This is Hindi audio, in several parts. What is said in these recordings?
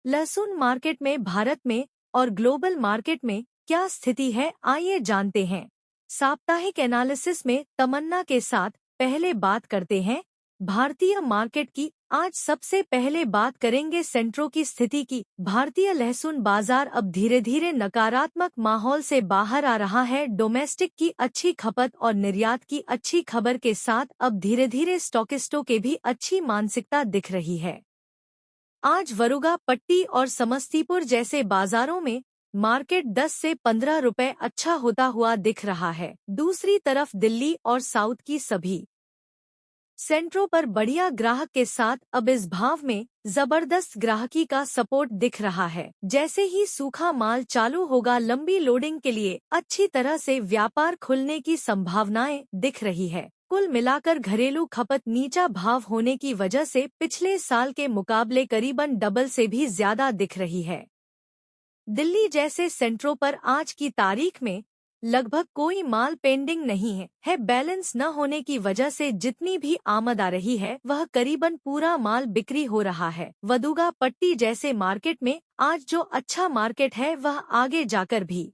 लहसुन मार्केट में भारत में और ग्लोबल मार्केट में क्या स्थिति है, आइए जानते हैं। साप्ताहिक एनालिसिस में तमन्ना के साथ पहले बात करते हैं भारतीय मार्केट की। आज सबसे पहले बात करेंगे सेंट्रो की स्थिति की। भारतीय लहसुन बाजार अब धीरे धीरे नकारात्मक माहौल से बाहर आ रहा है। डोमेस्टिक की अच्छी खपत और निर्यात की अच्छी खबर के साथ अब धीरे धीरे स्टॉकिस्टों के भी अच्छी मानसिकता दिख रही है। आज वरुगा पट्टी और समस्तीपुर जैसे बाजारों में मार्केट 10 से 15 रुपए अच्छा होता हुआ दिख रहा है। दूसरी तरफ दिल्ली और साउथ की सभी सेंट्रो पर बढ़िया ग्राहक के साथ अब इस भाव में जबरदस्त ग्राहकी का सपोर्ट दिख रहा है। जैसे ही सूखा माल चालू होगा, लंबी लोडिंग के लिए अच्छी तरह से व्यापार खुलने की संभावनाएं दिख रही है। कुल मिलाकर घरेलू खपत नीचा भाव होने की वजह से पिछले साल के मुकाबले करीबन डबल से भी ज्यादा दिख रही है। दिल्ली जैसे सेंट्रो पर आज की तारीख में लगभग कोई माल पेंडिंग नहीं है। बैलेंस न होने की वजह से जितनी भी आमद आ रही है वह करीबन पूरा माल बिक्री हो रहा है। वदुगा पट्टी जैसे मार्केट में आज जो अच्छा मार्केट है वह आगे जाकर भी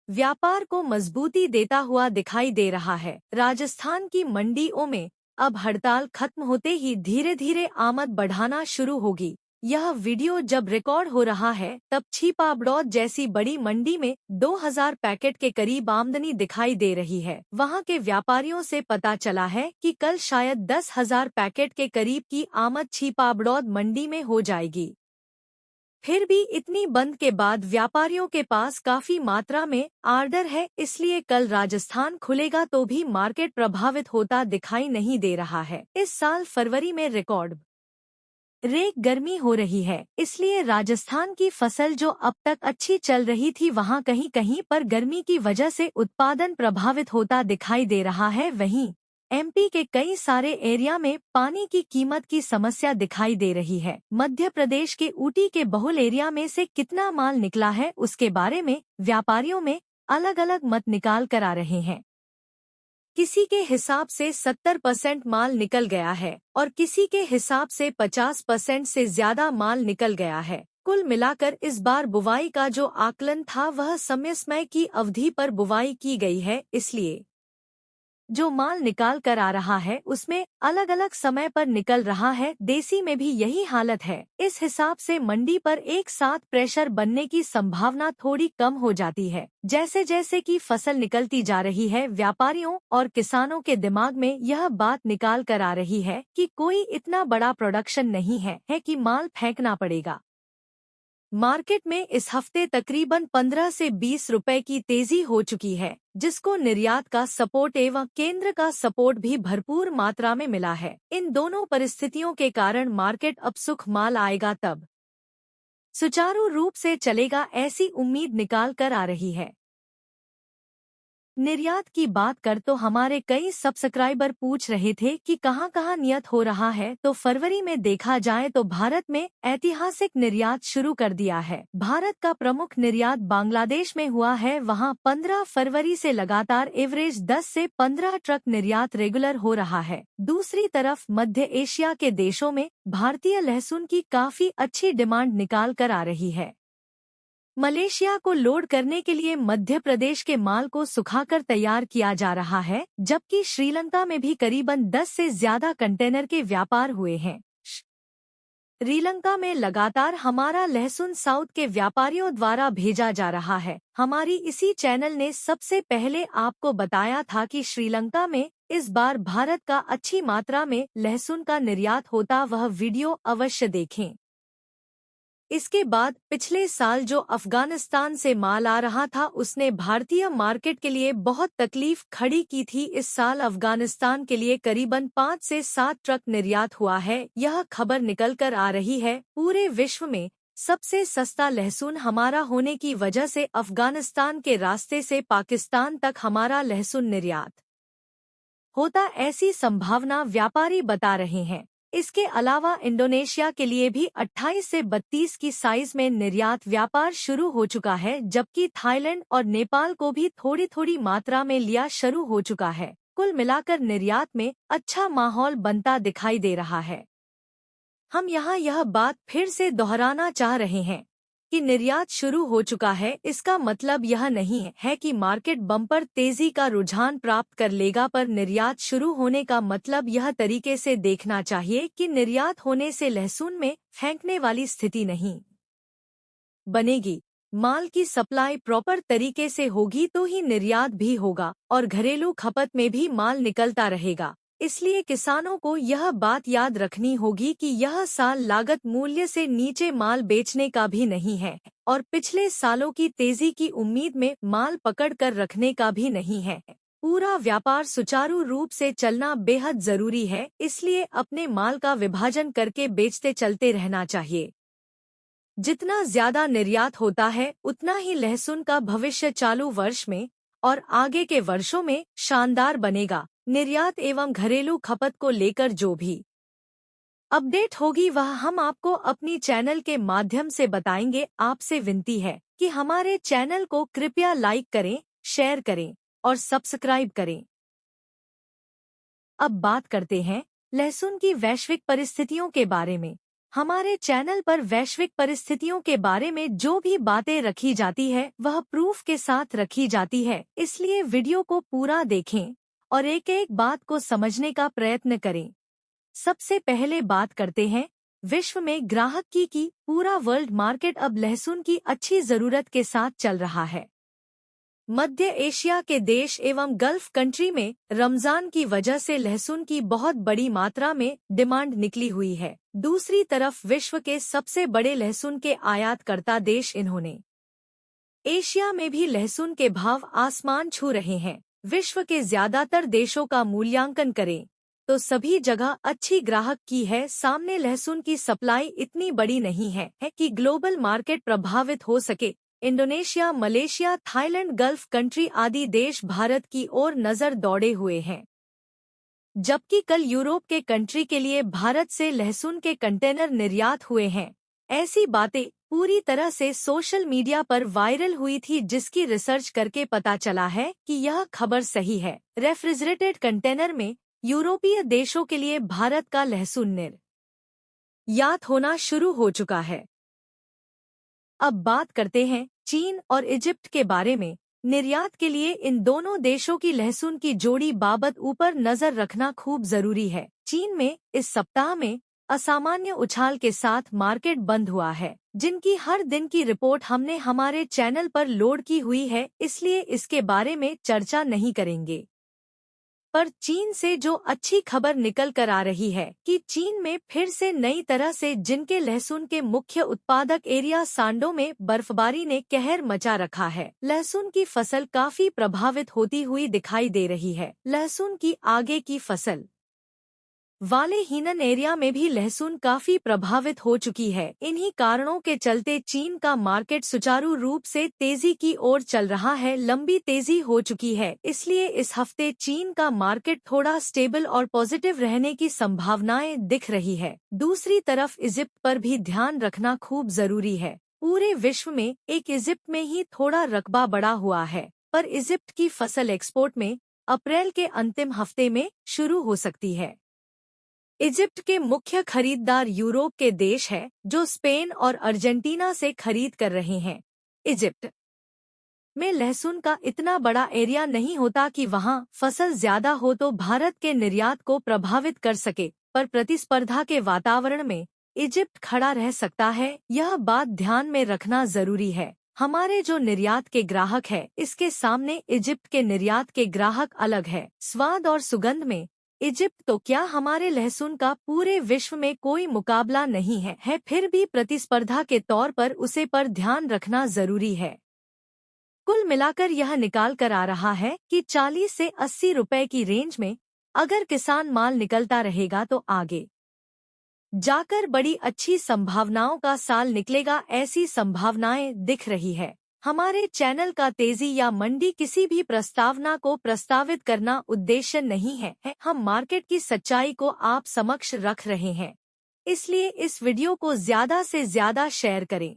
व्यापार को मजबूती देता हुआ दिखाई दे रहा है। राजस्थान की मंडियों में अब हड़ताल खत्म होते ही धीरे धीरे आमद बढ़ाना शुरू होगी। यह वीडियो जब रिकॉर्ड हो रहा है तब छिपाबड़ौद जैसी बड़ी मंडी में 2000 पैकेट के करीब आमदनी दिखाई दे रही है। वहां के व्यापारियों से पता चला है कि कल शायद 10,000 पैकेट के करीब की आमद छिपाबड़ौद मंडी में हो जाएगी। फिर भी इतनी बंद के बाद व्यापारियों के पास काफी मात्रा में आर्डर है, इसलिए कल राजस्थान खुलेगा तो भी मार्केट प्रभावित होता दिखाई नहीं दे रहा है। इस साल फरवरी में रिकॉर्ड रेट गर्मी हो रही है, इसलिए राजस्थान की फसल जो अब तक अच्छी चल रही थी वहां कहीं कहीं पर गर्मी की वजह से उत्पादन प्रभावित होता दिखाई दे रहा है। वहीं एमपी के कई सारे एरिया में पानी की कीमत की समस्या दिखाई दे रही है। मध्य प्रदेश के ऊटी के बहुल एरिया में से कितना माल निकला है उसके बारे में व्यापारियों में अलग अलग मत निकाल कर आ रहे हैं। किसी के हिसाब से 70% माल निकल गया है और किसी के हिसाब से 50% से ज्यादा माल निकल गया है। कुल मिलाकर इस बार बुवाई का जो आकलन था वह समय की अवधि पर बुवाई की गई है, इसलिए जो माल निकाल कर आ रहा है उसमें अलग अलग समय पर निकल रहा है। देसी में भी यही हालत है। इस हिसाब से मंडी पर एक साथ प्रेशर बनने की संभावना थोड़ी कम हो जाती है। जैसे जैसे कि फसल निकलती जा रही है, व्यापारियों और किसानों के दिमाग में यह बात निकाल कर आ रही है कि कोई इतना बड़ा प्रोडक्शन नहीं है कि माल फेंकना पड़ेगा। मार्केट में इस हफ्ते तकरीबन 15 से 20 रुपए की तेजी हो चुकी है, जिसको निर्यात का सपोर्ट एवं केंद्र का सपोर्ट भी भरपूर मात्रा में मिला है। इन दोनों परिस्थितियों के कारण मार्केट अब सुख माल आएगा तब सुचारू रूप से चलेगा, ऐसी उम्मीद निकाल कर आ रही है। निर्यात की बात कर तो हमारे कई सब्सक्राइबर पूछ रहे थे कि कहां कहां नियत हो रहा है, तो फरवरी में देखा जाए तो भारत में ऐतिहासिक निर्यात शुरू कर दिया है। भारत का प्रमुख निर्यात बांग्लादेश में हुआ है। वहां 15 फरवरी से लगातार एवरेज 10 से 15 ट्रक निर्यात रेगुलर हो रहा है। दूसरी तरफ मध्य एशिया के देशों में भारतीय लहसुन की काफी अच्छी डिमांड निकाल कर आ रही है। मलेशिया को लोड करने के लिए मध्य प्रदेश के माल को सुखाकर तैयार किया जा रहा है, जबकि श्रीलंका में भी करीबन 10 से ज्यादा कंटेनर के व्यापार हुए हैं। श्रीलंका में लगातार हमारा लहसुन साउथ के व्यापारियों द्वारा भेजा जा रहा है। हमारी इसी चैनल ने सबसे पहले आपको बताया था कि श्रीलंका में इस बार भारत का अच्छी मात्रा में लहसुन का निर्यात होता, वह वीडियो अवश्य देखें। इसके बाद पिछले साल जो अफगानिस्तान से माल आ रहा था उसने भारतीय मार्केट के लिए बहुत तकलीफ खड़ी की थी। इस साल अफगानिस्तान के लिए करीबन 5 से 7 ट्रक निर्यात हुआ है। यह खबर निकल कर आ रही है। पूरे विश्व में सबसे सस्ता लहसुन हमारा होने की वजह से अफगानिस्तान के रास्ते से पाकिस्तान तक हमारा लहसुन निर्यात होता, ऐसी संभावना व्यापारी बता रहे हैं। इसके अलावा इंडोनेशिया के लिए भी 28 से 32 की साइज में निर्यात व्यापार शुरू हो चुका है, जबकि थाईलैंड और नेपाल को भी थोड़ी थोड़ी मात्रा में लिया शुरू हो चुका है। कुल मिलाकर निर्यात में अच्छा माहौल बनता दिखाई दे रहा है। हम यहाँ यह बात फिर से दोहराना चाह रहे हैं कि निर्यात शुरू हो चुका है। इसका मतलब यह नहीं है कि मार्केट बम्पर तेजी का रुझान प्राप्त कर लेगा, पर निर्यात शुरू होने का मतलब यह तरीके से देखना चाहिए कि निर्यात होने से लहसुन में फेंकने वाली स्थिति नहीं बनेगी। माल की सप्लाई प्रॉपर तरीके से होगी तो ही निर्यात भी होगा और घरेलू खपत में भी माल निकलता रहेगा। इसलिए किसानों को यह बात याद रखनी होगी कि यह साल लागत मूल्य से नीचे माल बेचने का भी नहीं है और पिछले सालों की तेजी की उम्मीद में माल पकड़ कर रखने का भी नहीं है। पूरा व्यापार सुचारू रूप से चलना बेहद जरूरी है, इसलिए अपने माल का विभाजन करके बेचते चलते रहना चाहिए। जितना ज्यादा निर्यात होता है उतना ही लहसुन का भविष्य चालू वर्ष में और आगे के वर्षों में शानदार बनेगा। निर्यात एवं घरेलू खपत को लेकर जो भी अपडेट होगी वह हम आपको अपनी चैनल के माध्यम से बताएंगे। आपसे विनती है कि हमारे चैनल को कृपया लाइक करें, शेयर करें और सब्सक्राइब करें। अब बात करते हैं लहसुन की वैश्विक परिस्थितियों के बारे में। हमारे चैनल पर वैश्विक परिस्थितियों के बारे में जो भी बातें रखी जाती है वह प्रूफ के साथ रखी जाती है, इसलिए वीडियो को पूरा देखें और एक एक बात को समझने का प्रयत्न करें। सबसे पहले बात करते हैं विश्व में ग्राहक की पूरा वर्ल्ड मार्केट अब लहसुन की अच्छी जरूरत के साथ चल रहा है। मध्य एशिया के देश एवं गल्फ कंट्री में रमजान की वजह से लहसुन की बहुत बड़ी मात्रा में डिमांड निकली हुई है। दूसरी तरफ विश्व के सबसे बड़े लहसुन के आयातकर्ता देश इन्होंने एशिया में भी लहसुन के भाव आसमान छू रहे हैं। विश्व के ज्यादातर देशों का मूल्यांकन करें तो सभी जगह अच्छी ग्राहक की है सामने लहसुन की सप्लाई इतनी बड़ी नहीं है कि ग्लोबल मार्केट प्रभावित हो सके। Indonesia, Malaysia, Thailand, gulf country आदि देश भारत की ओर नजर दौड़े हुए हैं, जबकि कल यूरोप के कंट्री के लिए भारत से लहसुन के कंटेनर निर्यात हुए हैं। ऐसी बातें पूरी तरह से सोशल मीडिया पर वायरल हुई थी, जिसकी रिसर्च करके पता चला है कि यह खबर सही है। रेफ्रिजरेटेड कंटेनर में यूरोपीय देशों के लिए भारत का लहसुन निर्यात होना शुरू हो चुका है। अब बात करते हैं चीन और इजिप्ट के बारे में। निर्यात के लिए इन दोनों देशों की लहसुन की जोड़ी बाबत ऊपर नजर रखना खूब जरूरी है। चीन में इस सप्ताह में असामान्य उछाल के साथ मार्केट बंद हुआ है, जिनकी हर दिन की रिपोर्ट हमने हमारे चैनल पर लोड की हुई है, इसलिए इसके बारे में चर्चा नहीं करेंगे। पर चीन से जो अच्छी खबर निकल कर आ रही है कि चीन में फिर से नई तरह से जिनके लहसुन के मुख्य उत्पादक एरिया सांडो में बर्फबारी ने कहर मचा रखा है। लहसुन की फसल काफी प्रभावित होती हुई दिखाई दे रही है। लहसुन की आगे की फसल वाले हीनन एरिया में भी लहसुन काफी प्रभावित हो चुकी है। इन्हीं कारणों के चलते चीन का मार्केट सुचारू रूप से तेजी की ओर चल रहा है, लंबी तेजी हो चुकी है, इसलिए इस हफ्ते चीन का मार्केट थोड़ा स्टेबल और पॉजिटिव रहने की संभावनाएं दिख रही है। दूसरी तरफ इजिप्ट पर भी ध्यान रखना खूब जरूरी है। पूरे विश्व में एक इजिप्ट में ही थोड़ा रकबा बढ़ा हुआ है, पर इजिप्ट की फसल एक्सपोर्ट में अप्रैल के अंतिम हफ्ते में शुरू हो सकती है। इजिप्ट के मुख्य खरीदार यूरोप के देश है, जो स्पेन और अर्जेंटीना से खरीद कर रहे हैं। इजिप्ट में लहसुन का इतना बड़ा एरिया नहीं होता कि वहां फसल ज्यादा हो तो भारत के निर्यात को प्रभावित कर सके, पर प्रतिस्पर्धा के वातावरण में इजिप्ट खड़ा रह सकता है। यह बात ध्यान में रखना जरूरी है। हमारे जो निर्यात के ग्राहक है, इसके सामने इजिप्ट के निर्यात के ग्राहक अलग है। स्वाद और सुगंध में इजिप्ट तो क्या, हमारे लहसुन का पूरे विश्व में कोई मुकाबला नहीं है, फिर भी प्रतिस्पर्धा के तौर पर उसे पर ध्यान रखना जरूरी है। कुल मिलाकर यह निकाल कर आ रहा है कि 40 से 80 रुपए की रेंज में अगर किसान माल निकलता रहेगा तो आगे जाकर बड़ी अच्छी संभावनाओं का साल निकलेगा, ऐसी संभावनाएं दिख रही है। हमारे चैनल का तेजी या मंडी किसी भी प्रस्तावना को प्रस्तावित करना उद्देश्य नहीं है। हम मार्केट की सच्चाई को आप समक्ष रख रहे हैं, इसलिए इस वीडियो को ज्यादा से ज्यादा शेयर करें।